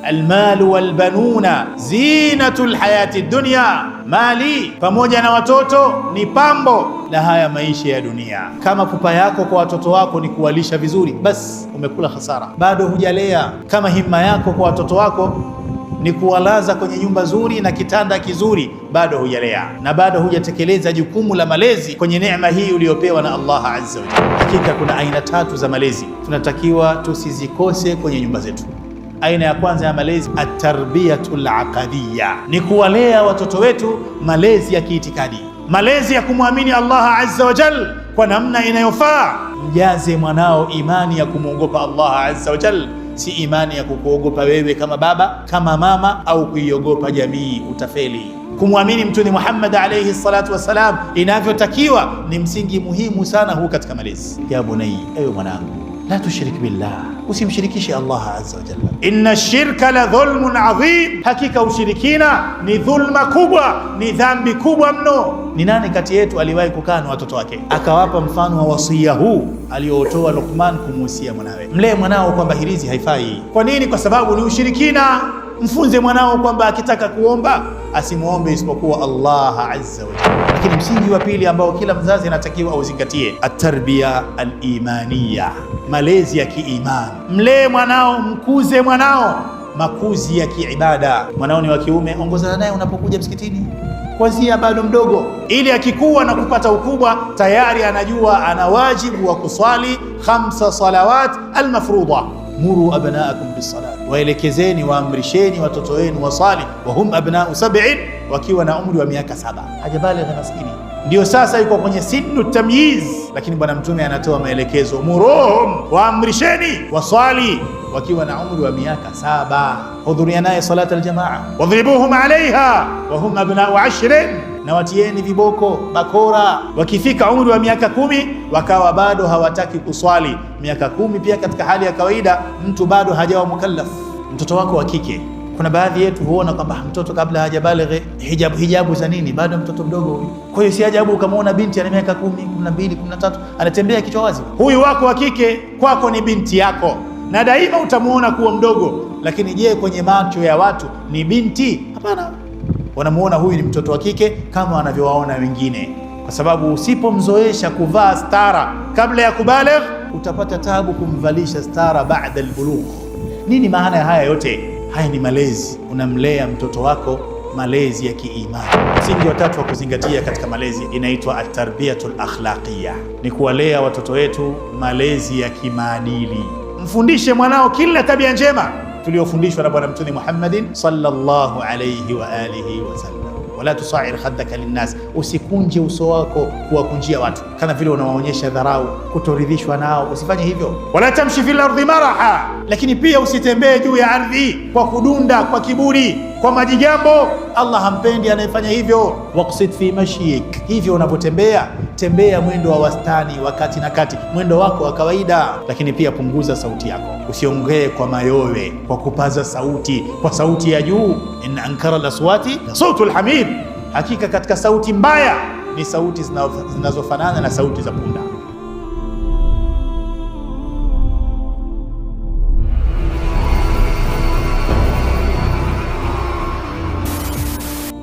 almalu walbanuna zinatul hayati dunya, mali pamoja na watoto ni pambo la haya maisha ya dunia. Kama pupa yako kwa watoto wako ni kuwalisha vizuri, basi umekula hasara, bado hujalea. Kama himma yako kwa watoto wako ni kuwalaza kwenye nyumba nzuri na kitanda kizuri, bado hujalea na bado hujatekeleza jukumu la malezi kwenye neema hii uliyopewa na Allah azza wa jalla. Hakika kuna aina 3 za malezi tunatakiwa tusizikose kwenye nyumba zetu. Aina ya kwanza ya malezi, at-tarbiyatul aqadiyya, ni kuwalea watoto wetu malezi ya kiitikadi, malezi ya kumwamini Allah azza wa jalla kwa namna inayofaa. Mjaze mwanao imani ya kumwogopa Allah azza wa jalla, si imani ya kukuogopa wewe kama baba, kama mama, au kuiogopa jamii. Utafeli. Kumwamini Mtume Muhammad alayhi salatu wassalam inavyotakiwa ni msingi muhimu sana huu katika malezi. Ya bunayya, ewe mwanangu, la tushrik billah, usimshirikishe Allah azza wa jalla. Inna shirka la dhulmun adhim, hakika ushirikina ni dhulma kubwa, ni dhambi kubwa mno. Ni nani kati yetu aliwahi kukaa na watoto wake akawapa mfano wa wasia huu aliotoa Luqman kumuhusia mwanawe? Mlee mwanao kwamba hirizi haifai. Kwa nini? Kwa sababu ni ushirikina. Mfunze mwanao kwamba akitaka kuomba asimuombe isipokuwa Allah azza wa jalla. Lakini msingi wa pili ambao kila mzazi anatakiwa auzingatie, at-tarbiya al-imaniya, malezi ya kiimani. Mlee mwanao, mkuze mwanao makuzi ya kiibada. Mwanao ni wa kiume, ongozana naye unapokuja msikitini kwanzia bado mdogo, ili akikuwa na kupata ukubwa tayari anajua ana wajibu wa kuswali 5 salawat al-mafruḍa. Muru abnaakum bis-salat, waelekezeni, waamrisheni watoto wenu wasali, wa hum abna'u 7, wakiwa na umri wa miaka 7. Hajabaligha maskini, ndio sasa yuko kwenye sinu tamyiz, lakini Bwana Mtume anatoa maelekezo, muruhum, waamrisheni wasali wakiwa na umri wa miaka 7. Hudhuria naye salat aljamaa, wadhribuhum alaiha wa hum abna'u 10, na watieni viboko bakora wakifika umri wa miaka 10 wakawa bado hawataki kuswali. Miaka 10 pia katika hali ya kawaida mtu bado hajawa mukallaf. Mtoto wako wa kike, kuna baadhi yetu huona kwamba mtoto kabla hajabalighi hijabu za nini, bado mtoto mdogo huyu. Kwa hiyo si ajabu ukamwona binti ana miaka 10, 12, 13 anatembea kichwa wazi. Huyu wako wa kike kwako ni binti yako, na daima utamuona kuwa mdogo, lakini je, kwenye macho ya watu ni binti? Hapana, wanamuona huyu ni mtoto wa kike kama wanavyowaona wengine, kwa sababu usipomzoesha kuvaa stara kabla ya kubaligh utapata tabu kumvalisha stara baada albulugh. Nini maana ya haya yote? Haya ni malezi. Unamlea mtoto wako malezi ya kiimani. Msingi wa 3 wa kuzingatia katika malezi inaitwa at-tarbiyatul akhlaqiyya, ni kuwalea watoto wetu malezi ya kimaadili. Mfundishe mwanao kila tabia njema tuliyofundishwa na Bwana Mtume Muhammadin sallallahu alayhi wa alihi wasallam. Wala tusair khaddaka linnas, usikunje uso wako kuwakunjia watu kana vile unawaonyesha dharau, kutoridhishwa nao. Usifanye hivyo. Wala tamshi fil ardi maraha, lakini pia usitembee juu ya ardhi kwa kudunda, kwa kiburi, kwa majigambo. Allah hampendi anayefanya hivyo. Waqsid fi mashik, hivyo unapotembea tembea mwendo wa wastani, wakati na kati, mwendo wako wa kawaida. Lakini pia punguza sauti yako, usiongee kwa mayowe, kwa kupaza sauti, kwa sauti ya juu. Inna ankara al-aswati sautul hamid, hakika katika sauti mbaya ni sauti zinazofanana na sauti za punda.